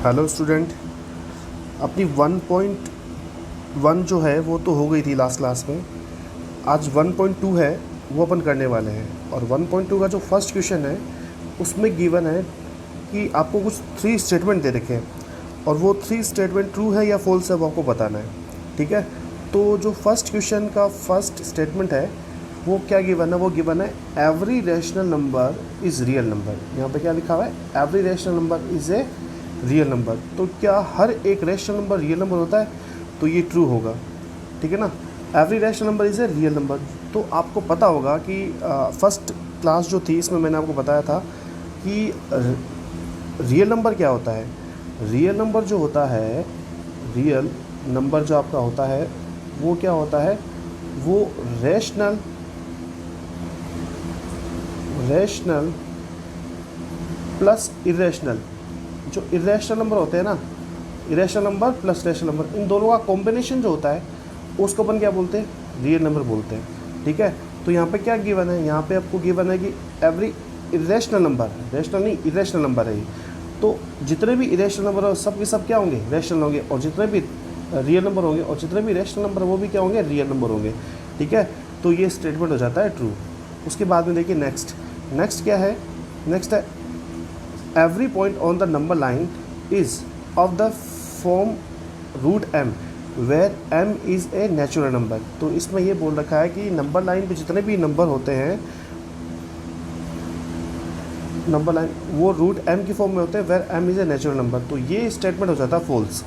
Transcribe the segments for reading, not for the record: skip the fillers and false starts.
Hello student, अपनी 1.1 जो है वो तो हो गई थी लास्ट क्लास में। आज 1.2 है, वो अपन करने वाले हैं। और 1.2 का जो फर्स्ट क्वेश्चन है उसमें गिवन है कि आपको कुछ 3 स्टेटमेंट दे रखे हैं और वो 3 स्टेटमेंट ट्रू है या फॉल्स है वो आपको बताना है। ठीक है, तो जो फर्स्ट क्वेश्चन का फर्स्ट स्टेटमेंट है वो क्या गिवन है? वो गिवन है every rational number is real number. यहाँ पे क्या लिखा हुआ है? Every rational number is a real number. तो क्या हर एक रैशनल नंबर रियल नंबर होता है? तो ये ट्रू होगा। ठीक है ना, every rational number is a real number. तो आपको पता होगा कि फर्स्ट क्लास जो थी इसमें मैंने आपको बताया था कि रियल नंबर क्या होता है। रियल नंबर जो होता है, रियल नंबर जो आपका होता है वो क्या होता है? वो रैशनल प्लस इरेशनल। जो इरेशनल नंबर होते हैं ना, irrational number plus rational number, इन दोनों का कॉम्बिनेशन जो होता है उसको अपन क्या बोलते हैं? रियल नंबर बोलते हैं। ठीक है, तो यहाँ पे क्या गिवन है? यहाँ पे आपको गिवन है कि एवरी इरेशनल नंबर, रैशनल नहीं इरेशनल नंबर है ये। तो जितने भी इरेशनल नंबर हो सब के सब क्या होंगे? रैशनल होंगे। और जितने भी रियल नंबर होंगे और जितने भी रैशनल नंबर वो भी क्या होंगे? रियल नंबर होंगे। ठीक है, तो ये स्टेटमेंट हो जाता है ट्रू। उसके बाद में देखिए नेक्स्ट क्या है? नेक्स्ट है every point on the number line is of the form root m where m is a natural number। तो इसमें ये बोल रखा है कि नंबर लाइन पे जितने भी नंबर होते हैं, नंबर लाइन वो रूट m की फॉर्म में होते हैं where m is a natural number। तो ये स्टेटमेंट हो जाता है फॉल्स।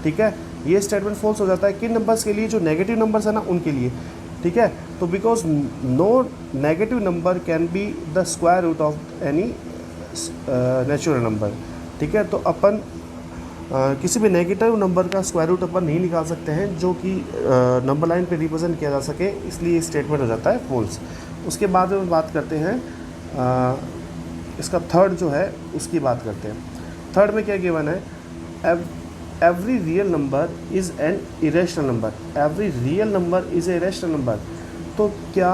ठीक है, ये स्टेटमेंट फॉल्स हो जाता है किन नंबर्स के लिए? जो नेगेटिव नंबर्स है ना उनके लिए। ठीक है, तो because no negative number can be the square root of any natural number. ठीक है, तो अपन किसी भी नेगेटिव नंबर का स्क्वायर रूट अपन नहीं निकाल सकते हैं जो कि नंबर लाइन पे रिप्रेजेंट किया जा सके, इसलिए स्टेटमेंट हो जाता है फॉल्स। उसके बाद में बात करते हैं इसका थर्ड जो है उसकी बात करते हैं। थर्ड में क्या गिवन है? Every real number is an irrational number. Every real number is a irrational number. तो क्या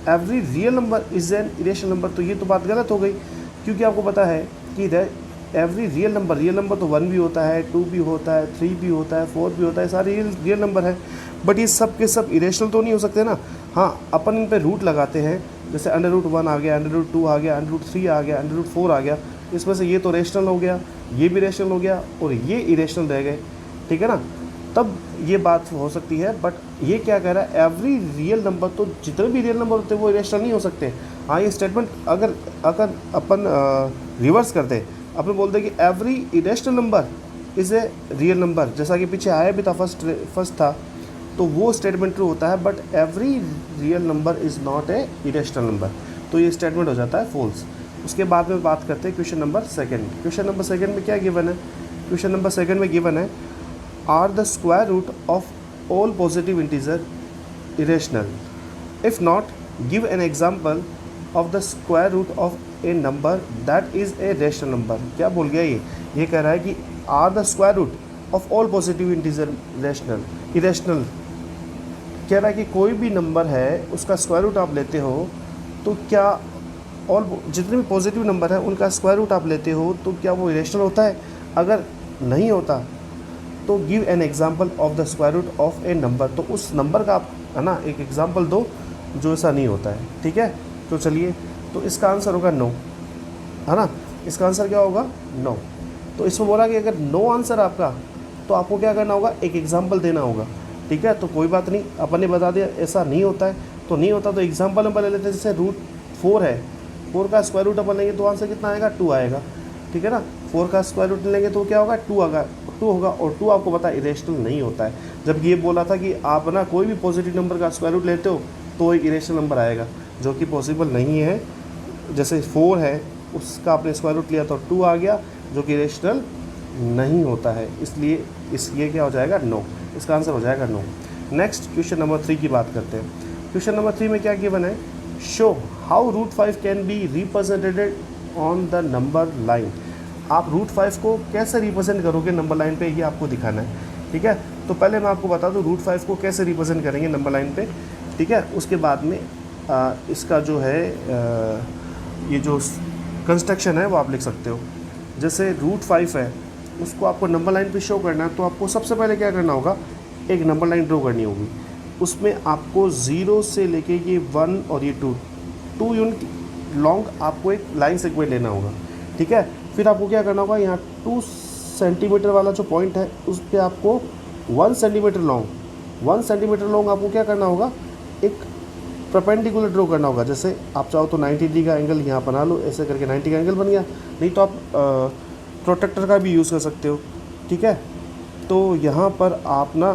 every real number is an irrational number? तो ये तो बात गलत हो गई, क्योंकि आपको पता है कि एवरी रियल नंबर तो 1 भी होता है, 2 भी होता है, 3 भी होता है, 4 भी होता है, सारे रियल नंबर है। बट ये सब के सब इरेशनल तो नहीं हो सकते ना। हाँ, अपन इन पे रूट लगाते हैं, जैसे √1 आ गया, √2 आ गया, √3 आ गया, √4 आ गया। इसमें से ये तो रेशनल हो गया, ये भी रेशनल हो गया और ये इरेशनल रह गए। ठीक है ना, तब ये बात हो सकती है। बट ये क्या कह रहा है? एवरी रियल नंबर, तो जितने भी रियल नंबर होते हैं वो इरेशनल नहीं हो सकते। हाँ, ये स्टेटमेंट अगर अपन रिवर्स करते, अपन बोलते कि every irrational number is a real number, जैसा कि पीछे आया भी था, फर्स्ट था, तो वो स्टेटमेंट ट्रू होता है। But every real number is not a irrational number, तो ये स्टेटमेंट हो जाता है फॉल्स। उसके बाद में बात करते हैं question number second. Question number second में क्या गिवन है? क्वेश्चन नंबर सेकंड में गिवन है are the square root of all positive integer irrational? If not, give an example of the square root of a number that is a rational number. क्या बोल गया ये कह रहा है कि are the square root of all positive integer irrational. कह रहा है कि कोई भी नंबर है उसका स्क्वायर रूट आप लेते हो तो क्या ऑल जितने भी पॉजिटिव नंबर है उनका स्क्वायर रूट आप लेते हो तो क्या वो इरेशनल होता है? अगर नहीं होता तो give an example of the square root of a number. तो उस नंबर का आप है ना एक एग्जाम्पल दो जो ऐसा नहीं होता है। ठीक है, तो चलिए, तो इसका आंसर होगा नो, है ना। इसका आंसर क्या होगा? नो। तो इसमें बोला कि अगर नो आंसर आपका, तो आपको क्या करना होगा? एक एग्जाम्पल देना होगा। ठीक है, तो कोई बात नहीं, अपन ने बता दिया ऐसा नहीं होता है, तो नहीं होता तो एग्जाम्पल नंबर ले लेते हैं। जैसे √4 है, 4 का स्क्वायर रूट अपन लेंगे तो आंसर कितना आएगा? 2 आएगा। ठीक है ना, 4 का स्क्वायर रूट लेंगे तो क्या होगा? 2 होगा। और 2 आपको पता है इरेशनल नहीं होता है। जबकि ये बोला था कि आप ना कोई भी पॉजिटिव नंबर का स्क्वायर रूट लेते हो तो एक इरेशनल नंबर आएगा, जो कि पॉसिबल नहीं है। जैसे 4 है, उसका आपने स्क्वायर रूट लिया तो 2 आ गया, जो कि इरेशनल नहीं होता है। इसलिए क्या हो जाएगा? नो। इसका आंसर हो जाएगा नो। नेक्स्ट क्वेश्चन नंबर 3 की बात करते हैं। क्वेश्चन नंबर 3 में क्या गिवन है? Show how √5 can be represented on the number line. आप √5 को कैसे रिप्रेजेंट करोगे नंबर लाइन पे, ये आपको दिखाना है। ठीक है, तो पहले मैं आपको बता दूँ √5 को कैसे रिप्रेजेंट करेंगे नंबर लाइन पे। ठीक है, उसके बाद में इसका जो है ये जो कंस्ट्रक्शन है वो आप लिख सकते हो। जैसे √5 है, उसको आपको नंबर लाइन पे शो करना है, तो आपको सबसे पहले क्या करना होगा, एक नंबर लाइन ड्रॉ करनी होगी। उसमें आपको 0 से लेके ये 1 और ये 2 यूनिट लॉन्ग आपको एक लाइन सेगमेंट लेना होगा, ठीक है। फिर आपको क्या करना होगा, यहाँ 2 सेंटीमीटर वाला जो पॉइंट है उस पर आपको 1 सेंटीमीटर लॉन्ग आपको क्या करना होगा, एक परपेंडिकुलर ड्रॉ करना होगा। जैसे आप चाहो तो 90 डिग्री का एंगल यहाँ बना लो, ऐसे करके 90 का एंगल बन गया। नहीं तो आप प्रोटेक्टर का भी यूज़ कर सकते हो, ठीक है। तो यहाँ पर आपने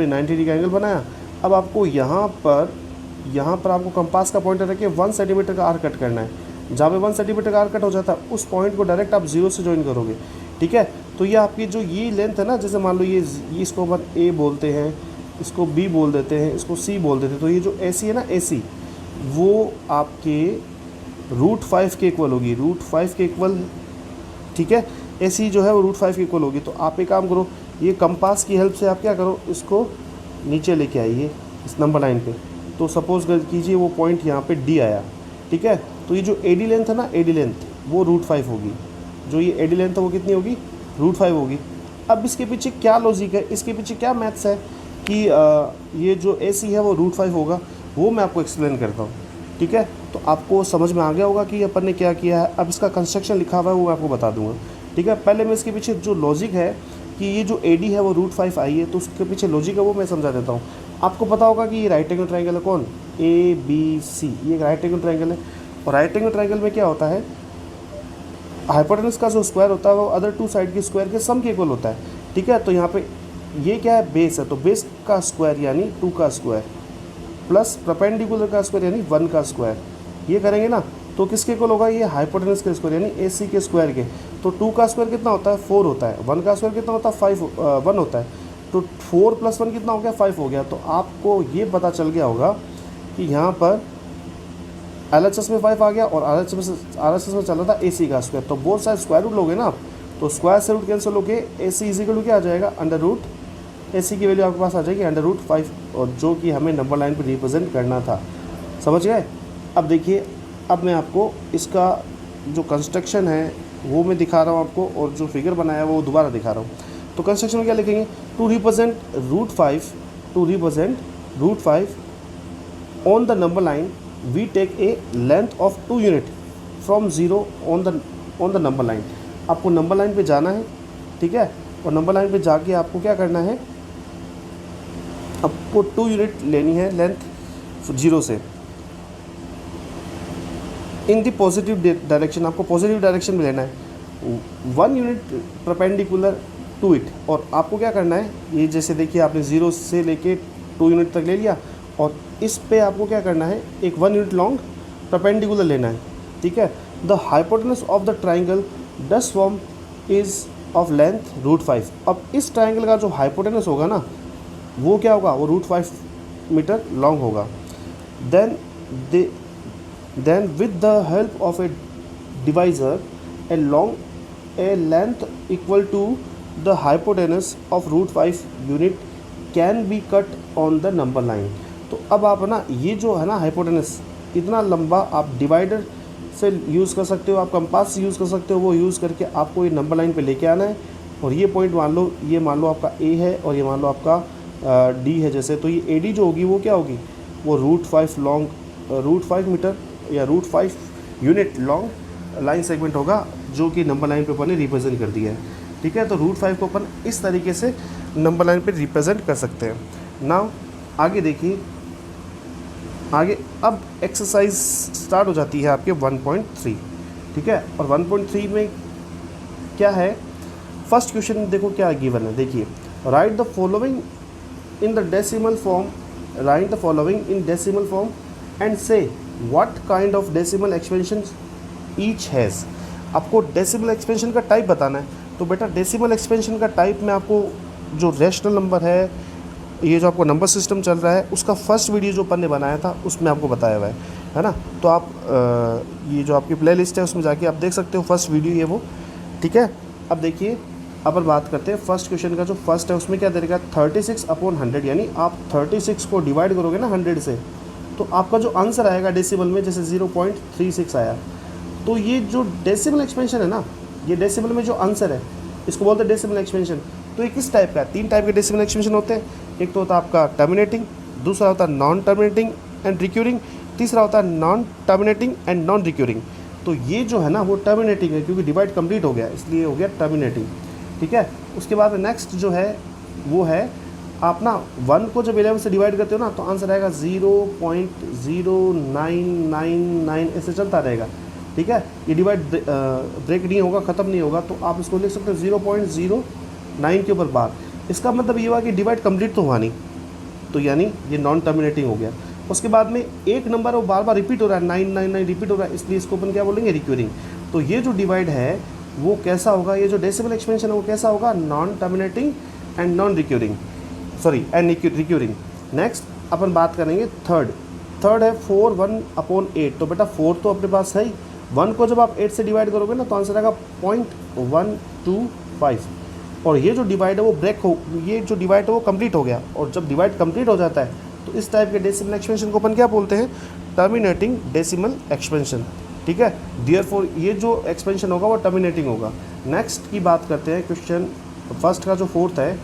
90 डिग्री का एंगल बनाया। अब आपको यहाँ पर आपको कंपास का पॉइंटर रख के 1 सेंटीमीटर का आर्क कट करना है। जहाँ पे 1 सेंटीमीटर का आर्क कट हो जाता है उस पॉइंट को डायरेक्ट आप 0 से ज्वाइन करोगे, ठीक है। तो ये आपकी जो ये लेंथ है ना, जैसे मान लो ये इसको अपन A बोलते हैं, इसको B बोल देते हैं, इसको C बोल देते हैं। तो ये जो AC है ना, AC वो आपके √5 के इक्वल होगी, √5 के इक्वल, ठीक है। AC जो है वो √5 के इक्वल होगी। तो आप एक काम करो, ये कंपास की हेल्प से आप क्या करो, इसको नीचे लेके आइए इस नंबर लाइन पे। तो सपोज कीजिए वो पॉइंट यहाँ पे D आया, ठीक है। तो ये जो AD लेंथ है ना, AD लेंथ वो √5 होगी। जो ये AD लेंथ है वो कितनी होगी, √5 होगी। अब इसके पीछे क्या लॉजिक है, इसके पीछे क्या मैथ्स है कि ये जो AC है वो √5 होगा, वो मैं आपको एक्सप्लेन करता हूँ, ठीक है। तो आपको समझ में आ गया होगा कि अपन ने क्या किया है। अब इसका कंस्ट्रक्शन लिखा हुआ है वो मैं आपको बता दूंगा, ठीक है। पहले मैं इसके पीछे जो लॉजिक है कि ये जो AD है वो √5 आई है, तो उसके पीछे लॉजिक है वो मैं समझा देता हूँ। आपको पता होगा कि ये राइट एंगल ट्रायंगल है, कौन, ABC, ये एक राइट एंगल ट्रायंगल है। और राइट एंगल ट्रायंगल में क्या होता है, हाइपोटेनस का जो स्क्वायर होता है वो अदर 2 साइड के स्क्वायर के सम के इक्वल होता है, ठीक है। तो यहाँ पे ये क्या है, बेस है, तो बेस का स्क्वायर यानी 2 का स्क्वायर प्लस परपेंडिकुलर का स्क्वायर यानी 1 का स्क्वायर, ये करेंगे ना तो किसके इक्वल होगा, ये हाइपोटेनस के स्क्वायर यानी AC के स्क्वायर के। तो 2 का स्क्वायर कितना होता है, 4 होता है। 1 का स्क्वायर कितना होता है, 1 होता है। तो 4 + 1 कितना हो गया, 5 हो गया। तो आपको ये पता चल गया होगा कि यहाँ पर LHS में 5 आ गया और RHS में चल रहा था AC का स्क्वायर। तो बोथ साइड स्क्वायर रूट लोगे ना आप, तो स्क्वायर से रूट कैंसिल होके AC इक्वल क्या आ जाएगा, √AC की वैल्यू आपके पास आ जाएगी √5, और जो कि हमें नंबर लाइन पर रिप्रेजेंट करना था। समझ गए। अब देखिए, अब मैं आपको इसका जो कंस्ट्रक्शन है वो मैं दिखा रहा हूँ आपको, और जो फिगर बनाया है वो दोबारा दिखा रहा हूँ। तो कंस्ट्रक्शन में क्या लिखेंगे, to represent √5 on the number line we take a length of 2 unit from 0 on the number line. आपको नंबर लाइन पे जाना है, ठीक है। और नंबर लाइन पे जाके आपको क्या करना है, आपको 2 यूनिट लेनी है लेंथ 0 से इन दी पॉजिटिव डायरेक्शन। आपको पॉजिटिव डायरेक्शन में लेना है, 1 यूनिट परपेंडिकुलर टू इट। और आपको क्या करना है, ये जैसे देखिए आपने 0 से लेके 2 यूनिट तक ले लिया, और इस पे आपको क्या करना है, एक 1 यूनिट लॉन्ग परपेंडिकुलर लेना है, ठीक है। The hypotenuse of the triangle does form is of length √5। अब इस ट्राइंगल का जो हाइपोटेनस होगा ना वो क्या होगा, वो √5 मीटर लॉन्ग होगा। Then with the help of a divider a length equal to the hypotenuse of √5 unit can be cut on the number line. तो अब आप ना ये जो है ना हाइपोटेनस इतना लंबा आप डिवाइडर से यूज़ कर सकते हो, आप कंपास से यूज़ कर सकते हो, वो यूज़ करके आपको ये नंबर लाइन पे लेके आना है। और ये पॉइंट मान लो आपका A है और ये मान लो आपका D है जैसे, तो ये AD जो होगी वो क्या होगी, वो √5 मीटर या √5 यूनिट लॉन्ग लाइन सेगमेंट होगा, जो कि नंबर लाइन पे अपन ने रिप्रेजेंट कर दिया है, ठीक है। तो √5 को अपन इस तरीके से नंबर लाइन पे रिप्रेजेंट कर सकते हैं। नाउ आगे देखिए, आगे अब एक्सरसाइज स्टार्ट हो जाती है आपके 1.3, ठीक है। और 1.3 में क्या है, फर्स्ट क्वेश्चन देखो क्या गिवन है, देखिए write the following in decimal form and say what kind of decimal expansion each has. आपको डेसिमल एक्सपेंशन का टाइप बताना है। तो बेटा डेसिमल एक्सपेंशन का टाइप में आपको जो रेशनल नंबर है, ये जो आपको नंबर सिस्टम चल रहा है, उसका फर्स्ट वीडियो जो अपन ने बनाया था उसमें आपको बताया हुआ है ना। तो आप ये जो आपकी प्लेलिस्ट है उसमें जाके आप देख सकते हो, फर्स्ट वीडियो ये वो, ठीक है। अब देखिए, अपन बात करते हैं फर्स्ट क्वेश्चन का। जो फर्स्ट है उसमें क्या दे रखा है, 36/100, यानी आप 36 को डिवाइड करोगे ना 100 से, तो आपका जो आंसर आएगा डेसिमल में, जैसे 0.36 आया। तो ये जो डेसिमल एक्सपेंशन है ना, ये डेसिमल में जो आंसर है इसको बोलते हैं डेसिमल एक्सपेंशन। तो ये किस टाइप का है? 3 टाइप के डेसिमल एक्सपेंशन होते हैं। एक तो होता है आपका टर्मिनेटिंग, दूसरा होता है नॉन टर्मिनेटिंग एंड रिक्यूरिंग, तीसरा होता है non terminating and non recurring. तो ये जो है ना वो टर्मिनेटिंग है, क्योंकि डिवाइड कंप्लीट हो गया इसलिए हो गया टर्मिनेटिंग, ठीक है। उसके बाद नेक्स्ट जो है वो है आप ना 1 को जब 11 से डिवाइड करते हो ना तो आंसर आएगा 0.0999, ऐसे चलता रहेगा, ठीक है। ये डिवाइड ब्रेक नहीं होगा, ख़त्म नहीं होगा, तो आप इसको लिख सकते हो 0.09 के ऊपर बार। इसका मतलब ये हुआ कि डिवाइड कंप्लीट तो हुआ नहीं, तो यानी ये नॉन टर्मिनेटिंग हो गया। उसके बाद में एक नंबर वो बार बार रिपीट हो रहा है, 999 रिपीट हो रहा है, इसलिए इसको अपन क्या बोलेंगे? रिक्यूरिंग। तो ये जो डिवाइड है वो कैसा होगा? ये जो डेसिमल एक्सपेंशन है वो कैसा होगा? Non terminating and non recurring, sorry and recurring. Next अपन बात करेंगे थर्ड है 4 1/8। तो बेटा 4 तो अपने पास है ही, 1 को जब आप 8 से डिवाइड करोगे ना तो आंसर आएगा 0.125। और ये जो डिवाइड है वो ब्रेक हो, ये जो डिवाइड है वो कंप्लीट हो गया। और जब डिवाइड कंप्लीट हो जाता है तो इस टाइप के डेसिमल एक्सपेंशन को अपन क्या बोलते हैं? टर्मिनेटिंग डेसिमल एक्सपेंशन, ठीक है। देयरफॉर ये जो एक्सपेंशन होगा वो टर्मिनेटिंग होगा। नेक्स्ट की बात करते हैं, क्वेश्चन फर्स्ट का जो 4th है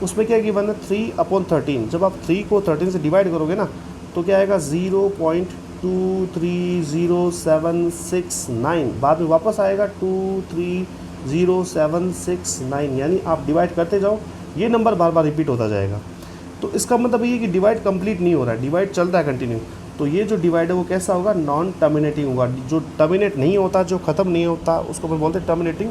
उसमें क्या गिवन है? 3/13। जब आप 3 को 13 से डिवाइड करोगे ना तो क्या आएगा? 0.23069, बाद में वापस आएगा 230,769, यानी आप डिवाइड करते जाओ ये नंबर बार बार रिपीट होता जाएगा। तो इसका मतलब ये है कि डिवाइड कंप्लीट नहीं हो रहा है, डिवाइड चल रहा है कंटिन्यू। तो ये जो डिवाइड है वो कैसा होगा? नॉन टर्मिनेटिंग होगा। जो टर्मिनेट नहीं होता, जो ख़त्म नहीं होता, उसको अपन बोलते हैं टर्मिनेटिंग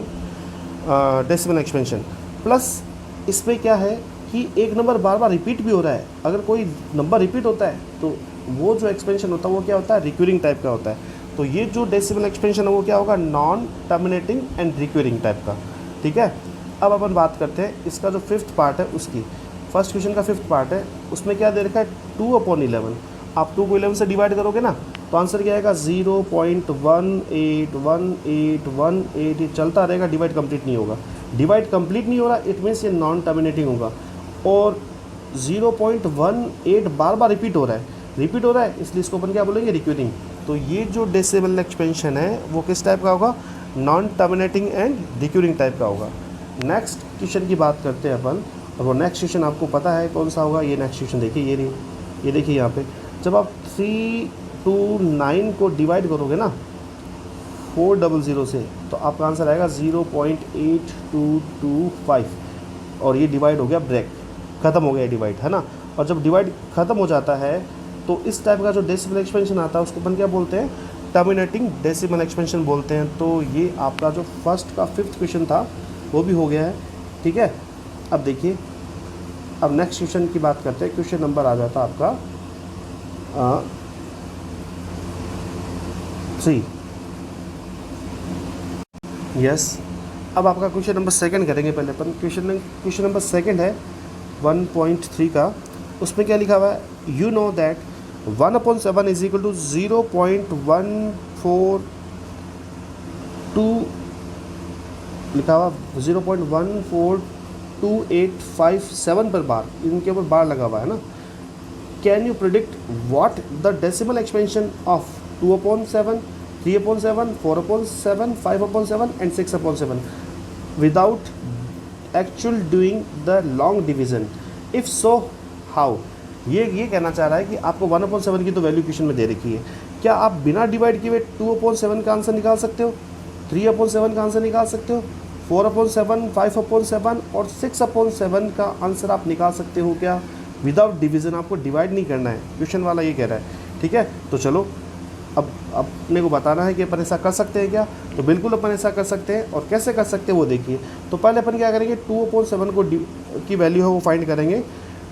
डेसिमल एक्सपेंशन। प्लस इसमें क्या है कि एक नंबर बार बार रिपीट भी हो रहा है। अगर कोई नंबर रिपीट होता है तो वो जो एक्सपेंशन होता है वो क्या होता है? रिक्यूरिंग टाइप का होता है। तो ये जो डेसिमल एक्सपेंशन है वो क्या होगा? Non terminating and recurring type का, ठीक है। अब अपन बात करते हैं इसका जो 5th पार्ट है उसकी। फर्स्ट क्वेश्चन का 5th पार्ट है, उसमें क्या दे रखा है? 2/11। आप 2 को 11 से डिवाइड करोगे ना तो आंसर क्या आएगा? 0.181818, ये चलता रहेगा, डिवाइड कंप्लीट नहीं होगा। डिवाइड कंप्लीट नहीं हो रहा, इट मीन्स ये नॉन टर्मिनेटिंग होगा। और 0.18 बार बार रिपीट हो रहा है, इसलिए इसको अपन क्या बोलेंगे? रिक्यूरिंग। तो ये जो डेसिमल एक्सपेंशन है वो किस टाइप का होगा? Non terminating and recurring type का होगा। नेक्स्ट क्वेश्चन की बात करते हैं अपन, और वो नेक्स्ट क्वेश्चन आपको पता है कौन सा होगा? ये नेक्स्ट क्वेश्चन देखिए, ये देखिए यहाँ पे जब आप 329 को डिवाइड करोगे ना 400 से तो आपका आंसर आएगा 0.8225, और ये डिवाइड हो गया ब्रेक, ख़त्म हो गया डिवाइड, है ना। और जब डिवाइड ख़त्म हो जाता है तो इस टाइप का जो डेसिमल एक्सपेंशन आता है उसको अपन क्या बोलते हैं? टर्मिनेटिंग डेसिमल एक्सपेंशन बोलते हैं। तो ये आपका जो फर्स्ट का 5th क्वेश्चन था वो भी हो गया है, ठीक है। अब देखिए, अब नेक्स्ट क्वेश्चन की बात करते हैं। क्वेश्चन नंबर आ जाता है आपका 3। यस, अब आपका क्वेश्चन नंबर 2 करेंगे पहले अपन। क्वेश्चन नंबर 2 है 1.3 का। उसमें क्या लिखा हुआ है? You know that 1/7 is equal to 0.142 लिखा हुआ, 0.14287 पर बार, इनके ऊपर बार लगा हुआ है ना। Can you predict what the decimal expansion of 2/7, 3/7, 4/7, 5/7 and 6/7 without actual doing the long division? If so how? ये कहना चाह रहा है कि आपको 1/7 की तो वैल्यू क्वेश्चन में दे रखी है, क्या आप बिना डिवाइड किए 2/7 का आंसर निकाल सकते हो, 3/7 का आंसर निकाल सकते हो, 4/7, 5/7 और 6/7 का आंसर आप निकाल सकते हो क्या? विदाउट डिवीज़न, आपको डिवाइड नहीं करना है, क्वेश्चन वाला ये कह रहा है, ठीक है। तो चलो अब अपने को बताना है कि अपन ऐसा कर सकते हैं क्या? तो बिल्कुल अपन ऐसा कर सकते हैं, और कैसे कर सकते हैं वो देखिए। तो पहले अपन क्या करेंगे? 2/7 को की वैल्यू है वो फाइंड करेंगे।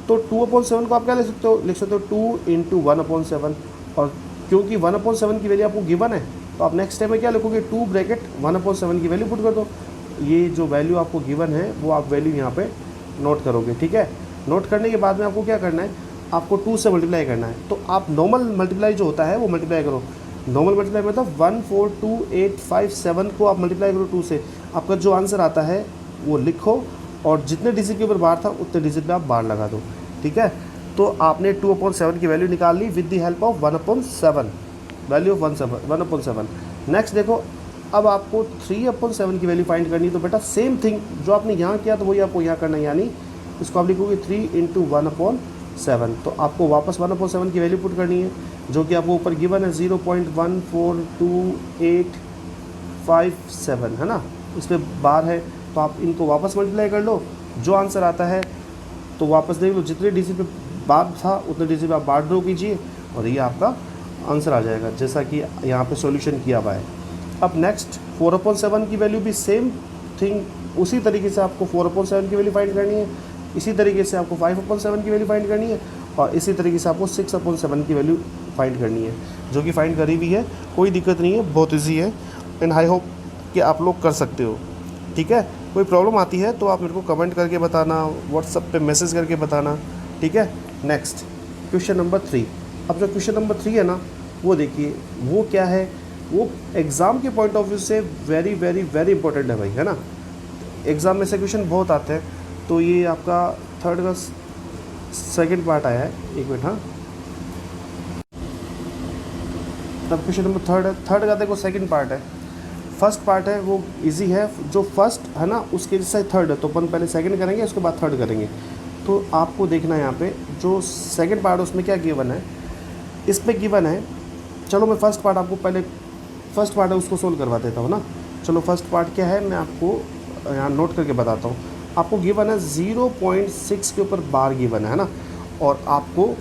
तो 2/7 को आप क्या लिख सकते हो? 2 × 1/7, और क्योंकि 1/7 की वैल्यू आपको गिवन है तो आप नेक्स्ट टाइम में क्या लिखोगे? 2 ब्रैकेट 1/7 की वैल्यू पुट कर दो। ये जो वैल्यू आपको गिवन है वो आप वैल्यू यहाँ पे नोट करोगे, ठीक है। नोट करने के बाद में आपको क्या करना है? आपको 2 से मल्टीप्लाई करना है। तो आप नॉर्मल मल्टीप्लाई जो होता है वो मल्टीप्लाई करो। नॉर्मल मल्टीप्लाई मतलब 142857 को आप मल्टीप्लाई करो 2 से, आपका जो आंसर आता है वो लिखो, और जितने डिजिट के ऊपर बार था उतने डिजिट पे आप बार लगा दो, ठीक है। तो आपने 2/7 की वैल्यू निकाल ली with the help of 1/7, value of 1/7। Next देखो, अब आपको 3/7 की वैल्यू फाइंड करनी है, तो बेटा सेम थिंग जो आपने यहाँ किया तो वही आपको यहाँ करना है, यानी इसको आप लिखोगे 3 × 1/7, तो आपको वापस 1/7 की वैल्यू पुट करनी है, जो कि आपको ऊपर गिवन है 0.14287 है ना, इस पर बार है, तो आप इनको वापस मल्टीप्लाई कर लो, जो आंसर आता है तो वापस देख लो, जितने डिजिट पे बार था उतने डिजिट पे आप बार ड्रॉ कीजिए और ये आपका आंसर आ जाएगा, जैसा कि यहाँ पे सॉल्यूशन किया हुआ है। अब नेक्स्ट 4/7 की वैल्यू भी सेम थिंग, उसी तरीके से आपको 4/7 की वैल्यू फाइंड करनी है, इसी तरीके से आपको 5/7 की वैल्यू फाइंड करनी है, और इसी तरीके से आपको 6/7 की वैल्यू फाइंड करनी है, जो कि फाइंड करी हुई है, कोई दिक्कत नहीं है, बहुत ईजी है, एंड आई होप कि आप लोग कर सकते हो। ठीक है, कोई प्रॉब्लम आती है तो आप मेरे को कमेंट करके बताना, व्हाट्सएप पे मैसेज करके बताना। ठीक है, नेक्स्ट क्वेश्चन नंबर 3। अब जो क्वेश्चन नंबर 3 है ना, वो देखिए वो क्या है, वो एग्ज़ाम के पॉइंट ऑफ व्यू से वेरी वेरी वेरी इंपॉर्टेंट है भाई, है ना। एग्ज़ाम में से क्वेश्चन बहुत आते हैं, तो ये आपका थर्ड का सेकंड पार्ट आया है, एक मिनट। हाँ, तब क्वेश्चन नंबर थर्ड का देखो सेकंड पार्ट है, फर्स्ट पार्ट है वो इजी है, जो फर्स्ट है ना उसके जैसे थर्ड है, तो अपन पहले सेकंड करेंगे उसके बाद थर्ड करेंगे। तो आपको देखना है यहाँ पे जो सेकंड पार्ट है उसमें क्या गिवन है, इस पे गिवन है, चलो मैं फर्स्ट पार्ट आपको पहले, फर्स्ट पार्ट है उसको सोल्व करवा देता हूँ ना। चलो फर्स्ट पार्ट क्या है मैं आपको यहाँ नोट करके बताता हूँ। आपको गिवन है 0.6 के ऊपर बार गिवन है ना, और आपको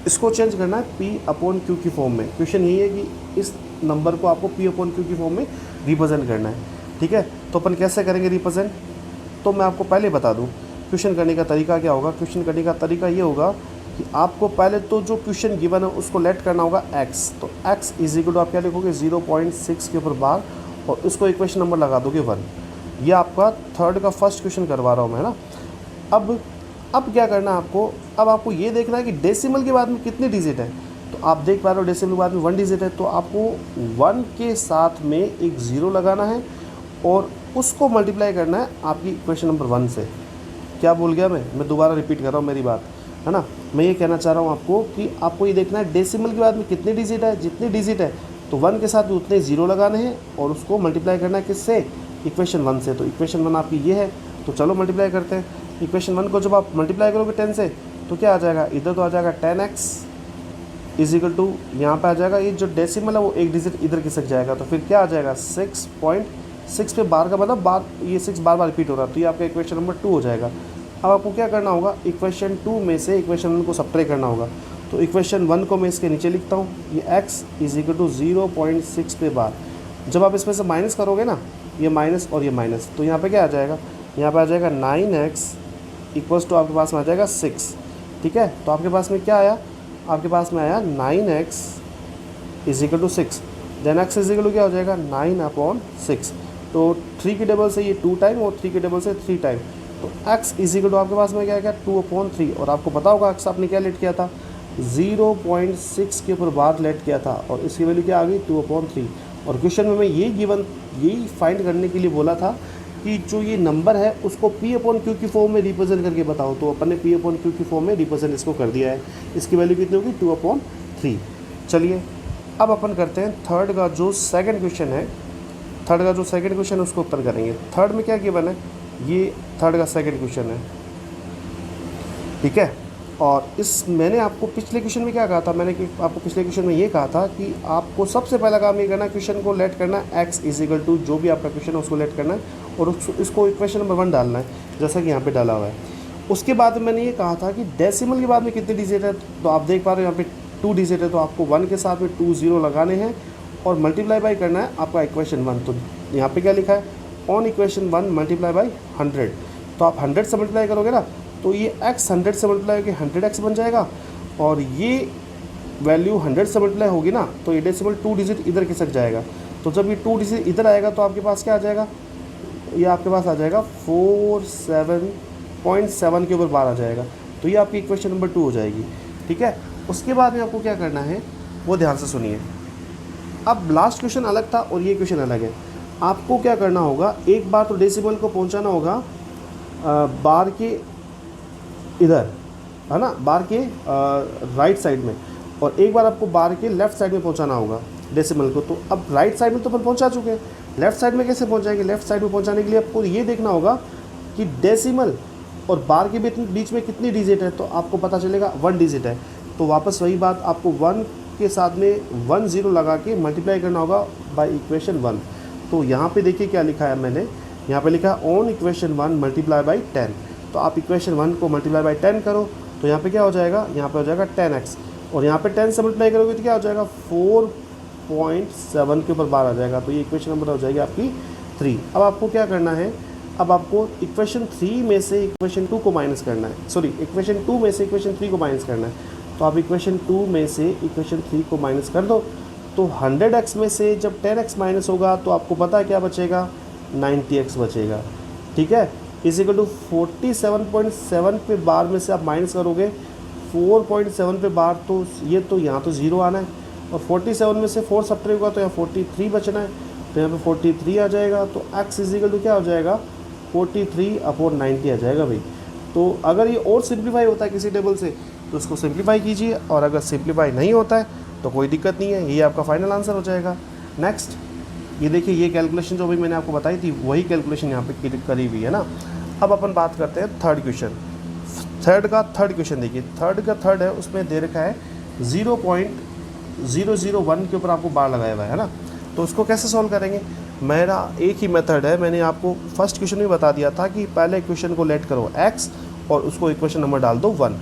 इसको चेंज करना है P/Q की फॉर्म में। क्वेश्चन यही है कि इस नंबर को आपको P/Q की फॉर्म में रिप्रेजेंट करना है। ठीक है, तो अपन कैसे करेंगे रिप्रेजेंट, तो मैं आपको पहले बता दूं क्वेश्चन करने का तरीका क्या होगा। क्वेश्चन करने का तरीका ये होगा कि आपको पहले तो जो क्वेश्चन गिवन है उसको लेट करना होगा x, तो x इज इक्वल टू आप क्या लिखोगे 0.6 के ऊपर बार, और उसको इक्वेशन नंबर लगा दोगे 1। ये आपका थर्ड का फर्स्ट क्वेश्चन करवा रहा हूँ मैं ना। अब क्या करना है आपको, अब आपको ये देखना है कि डेसिमल के बाद में कितने डिजिट है, तो आप देख पा रहे हो डेसिमल के बाद में 1 डिजिट है, तो आपको 1 के साथ में एक 0 लगाना है और उसको मल्टीप्लाई करना है आपकी इक्वेशन नंबर 1 से। क्या बोल गया मैं दोबारा रिपीट कर रहा हूँ मेरी बात, है ना। मैं ये कहना चाह रहा हूँ आपको कि आपको ये देखना है डेसिमल के बाद में कितने डिजिट है, जितने डिजिट है तो 1 के साथ उतने 0 लगाने हैं और उसको मल्टीप्लाई करना है किससे, इक्वेशन 1 से। तो इक्वेशन 1 आपकी ये है, तो चलो मल्टीप्लाई करते हैं। इक्वेशन 1 को जब आप मल्टीप्लाई करोगे 10 से तो क्या आ जाएगा, इधर तो आ जाएगा 10x इज इक्वल टू, यहाँ पे आ जाएगा ये जो डेसिमल है वो एक डिजिट इधर खिसक जाएगा, तो फिर क्या आ जाएगा 6.6 पे बार का मतलब बार, ये 6 बार बार रिपीट हो रहा है, तो ये आपका इक्वेशन नंबर 2 हो जाएगा। अब आपको क्या करना होगा, इक्वेशन 2 में से इक्वेशन 1 को सब्ट्रैक्ट करना होगा, तो इक्वेशन 1 को मैं इसके नीचे लिखता हूँ, ये x इज इक्वल टू 0.6 पे बार। जब आप इसमें से माइनस करोगे ना, ये माइनस और ये माइनस, तो यहाँ पे क्या आ जाएगा, यहाँ पे आ जाएगा 9x इक्वल्स टू आपके पास में आ जाएगा 6। ठीक है, तो आपके पास में क्या आया, आपके पास में आया 9x is equal to 6, then x is equal to क्या हो जाएगा 9/6, तो 3 के टेबल से ये 2 टाइम और 3 के टेबल से 3 टाइम, तो x इज इक्वल टू आपके पास में क्या है 2/3, और आपको पता होगा x आपने क्या लेट किया था 0.6 के ऊपर बार लेट किया था, और इसकी वैल्यू क्या आ गई 2/3। और क्वेश्चन में मैं यही फाइंड करने के लिए बोला था कि जो ये नंबर है उसको P/Q की फॉर्म में रिप्रेजेंट करके बताओ, तो अपन ने P/Q की फॉर्म में रिप्रेजेंट इसको कर दिया है। इसकी वैल्यू कितनी होगी 2/3। चलिए अब अपन करते हैं थर्ड का जो सेकंड क्वेश्चन है, थर्ड का जो सेकंड क्वेश्चन है उसको उत्तर करेंगे। थर्ड में क्या गिवन है, ये थर्ड का सेकंड क्वेश्चन है। ठीक है, और इस मैंने आपको पिछले क्वेश्चन में क्या कहा था, मैंने आपको पिछले क्वेश्चन में ये कहा था कि आपको सबसे पहला काम ये करना है, क्वेश्चन को लेट करना है x इज इक्वल टू जो भी आपका क्वेश्चन है उसको लेट करना है और इसको इक्वेशन नंबर 1 डालना है, जैसा कि यहाँ पे डाला हुआ है। उसके बाद मैंने ये कहा था कि डेसिमल के बाद में कितने डिजिट है, तो आप देख पा रहे हो यहाँ पे 2 डिजिट है, तो आपको 1 के साथ में 2 0 लगाने हैं और मल्टीप्लाई बाई करना है आपका इक्वेशन 1। तो यहाँ पे क्या लिखा है, ऑन इक्वेशन 1 मल्टीप्लाई बाई 100, तो आप 100 से मल्टीप्लाई करोगे ना, तो ये x 100 से मल्टीप्लाई होकर 100x बन जाएगा, और ये वैल्यू 100 से मल्टीप्लाई होगी ना, तो ये डेसिमल 2 डिजिट इधर खिसक जाएगा। तो जब ये 2 डिजिट इधर आएगा तो आपके पास क्या आ जाएगा, ये आपके पास आ जाएगा 47.7 के ऊपर बार आ जाएगा, तो ये आपकी इक्वेशन नंबर 2 हो जाएगी। ठीक है, उसके बाद में आपको क्या करना है वो ध्यान से सुनिए। अब लास्ट क्वेश्चन अलग था और ये क्वेश्चन अलग है। आपको क्या करना होगा, एक बार तो डेसिमल को पहुंचाना होगा बार के इधर, है ना, बार के राइट साइड में, और एक बार आपको बार के लेफ़्ट साइड में पहुंचाना होगा डेसिमल को। तो अब राइट साइड में तो अपन पहुंचा चुके हैं, लेफ्ट साइड में कैसे पहुंच जाएंगे? लेफ्ट साइड में पहुंचाने के लिए आपको ये देखना होगा कि डेसिमल और बार के बीच में कितनी डिजिट है, तो आपको पता चलेगा 1 डिजिट है। तो वापस वही बात, आपको 1 के साथ में 1 0 लगा के मल्टीप्लाई करना होगा बाय इक्वेशन 1। तो यहाँ पे देखिए क्या लिखा है मैंने, यहाँ पे लिखा है ऑन इक्वेशन 1 मल्टीप्लाई बाई 10। तो आप इक्वेशन 1 को मल्टीप्लाई बाई 10 करो तो यहाँ पे क्या हो जाएगा, यहाँ पे हो जाएगा 10x, और यहाँ पे 10 से मल्टीप्लाई करोगे तो क्या हो जाएगा 4.7 के ऊपर बार आ जाएगा। तो ये इक्वेशन नंबर हो जाएगी आपकी 3। अब आपको क्या करना है, अब आपको इक्वेशन 3 में से इक्वेशन 2 को माइनस करना है, सॉरी इक्वेशन 2 में से इक्वेशन 3 को माइनस करना है। तो आप इक्वेशन 2 में से इक्वेशन 3 को माइनस कर दो, तो 100x में से जब 10x माइनस होगा तो आपको पता है क्या बचेगा, 90x बचेगा। ठीक है, इज इक्वल टू 47.7 पे बार में से आप माइनस करोगे 4.7 पे बार, तो ये तो यहाँ तो 0 आना है, और 47 में से 4 सब्ट्रैक्ट होगा तो यहाँ 43 बचना है, तो यहाँ पे 43 आ जाएगा। तो x इज इक्वल टू क्या हो जाएगा, 43/90 आ जाएगा भाई। तो अगर ये और सिंप्लीफाई होता है किसी टेबल से तो उसको सिंप्लीफाई कीजिए, और अगर सिंप्लीफाई नहीं होता है तो कोई दिक्कत नहीं है, ये आपका फाइनल आंसर हो जाएगा। नेक्स्ट ये देखिए, ये कैलकुलेशन जो भी मैंने आपको बताई थी वही कैलकुलेशन यहाँ पे करी हुई है ना। अब अपन बात करते हैं थर्ड क्वेश्चन। थर्ड क्वेश्चन देखिए, थर्ड है, उसमें दे रखा है 0.001 के ऊपर आपको बार लगाया हुआ है ना। तो उसको कैसे सॉल्व करेंगे, मेरा एक ही मेथड है, मैंने आपको फर्स्ट क्वेश्चन में बता दिया था कि पहले इक्वेशन को लेट करो x और उसको इक्वेशन नंबर डाल दो 1।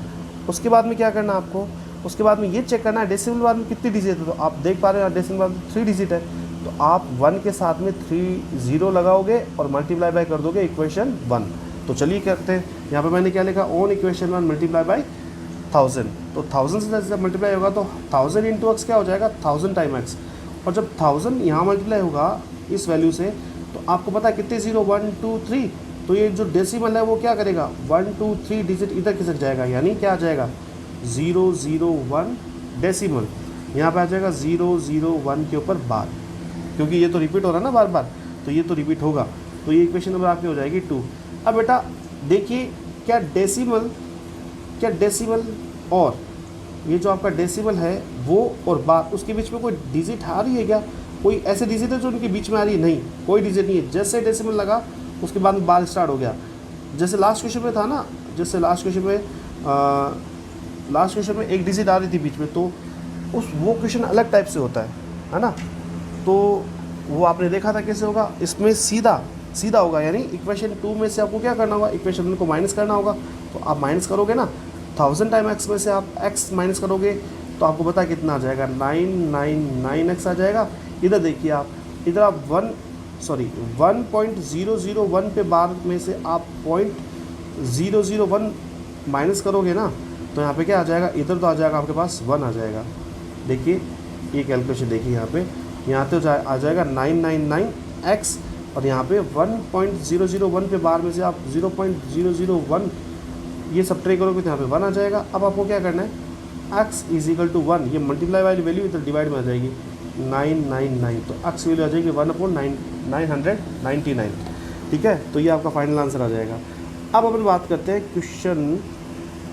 उसके बाद में क्या करना आपको, उसके बाद में ये चेक करना है डेसिमल बाद में कितनी डिजिट है। तो आप देख पा रहे हो डेसिमल बाद में 3 डिजिट है, तो आप 1 के साथ में 3 0 लगाओगे और मल्टीप्लाई बाय कर दोगे इक्वेशन 1। तो चलिए करते हैं, यहाँ पे मैंने क्या लिखा, ऑन इक्वेशन 1 मल्टीप्लाई बाय 1000। तो 1000 से जब मल्टीप्लाई होगा तो 1000 इंटू एक्स क्या हो जाएगा, 1000 टाइम एक्स, और जब 1000 यहाँ मल्टीप्लाई होगा इस वैल्यू से तो आपको पता है कितने 0 1 2 3, तो ये जो डेसिमल है वो क्या करेगा 1 2 3 डिजिट इधर खिसक जाएगा, यानी क्या आ जाएगा 001 डेसिमल, यहाँ पे आ जाएगा 001 के ऊपर बार, क्योंकि ये तो रिपीट हो रहा है ना बार बार, तो ये तो रिपीट होगा। तो ये इक्वेशन नंबर आपकी हो जाएगी 2। अब बेटा देखिए, क्या डेसिमल और ये जो आपका डेसिमल है वो और बार, उसके बीच में कोई डिजिट आ रही है क्या, कोई ऐसे डिजिट है जो उनके बीच में आ रही है, नहीं कोई डिजिट नहीं है। जैसे डेसिमल लगा उसके बाद में बार स्टार्ट हो गया, जैसे लास्ट क्वेश्चन में था ना, जैसे लास्ट क्वेश्चन में एक डिजिट आ रही थी बीच में, तो वो क्वेश्चन अलग टाइप से होता है ना। तो वो आपने देखा था कैसे होगा, इसमें सीधा होगा, यानी इक्वेशन 2 में से आपको क्या करना होगा, इक्वेशन 1 को माइनस करना होगा। तो आप माइनस करोगे ना, 1000 टाइम x में से आप x माइनस करोगे तो आपको पता है कितना आ जाएगा, 999x आ जाएगा। इधर देखिए आप, इधर आप 1.001 पे बार में से आप 0.001 माइनस करोगे ना, तो यहाँ पे क्या आ जाएगा, इधर तो आ जाएगा आपके पास 1 आ जाएगा। देखिए ये कैलकुलेशन देखिए, यहाँ तो आ जाएगा 999x, और यहाँ पे 1.001 पे बार में से आप 0.001 ये सब ट्रे करोगे तो यहाँ पे 1 आ जाएगा। अब आपको क्या करना है, x इज इक्वल टू 1, ये मल्टीप्लाई वाली वैल्यू इधर डिवाइड में आ जाएगी 999, तो x वैल्यू आ जाएगी 1/999। ठीक है, तो ये आपका फाइनल आंसर आ जाएगा। अब अपन बात करते हैं क्वेश्चन,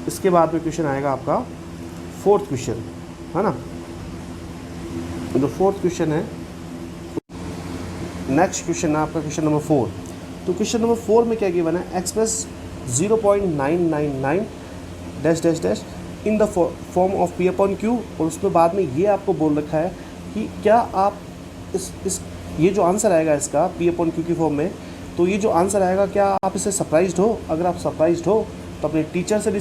इसके बाद में क्वेश्चन आएगा आपका फोर्थ क्वेश्चन, है ना। जो फोर्थ क्वेश्चन है, नेक्स्ट क्वेश्चन है आपका क्वेश्चन नंबर 4। तो क्वेश्चन नंबर 4 में क्या गिवन है, x plus 0.999 dash dash dash in the form of p upon q, और उसमें बाद में ये आपको बोल रखा है कि क्या आप इस ये जो आंसर आएगा इसका p अपॉन q की फॉर्म में, तो ये जो आंसर आएगा क्या आप इससे सरप्राइज्ड हो। अगर आप सरप्राइज्ड हो तो अपने टीचर से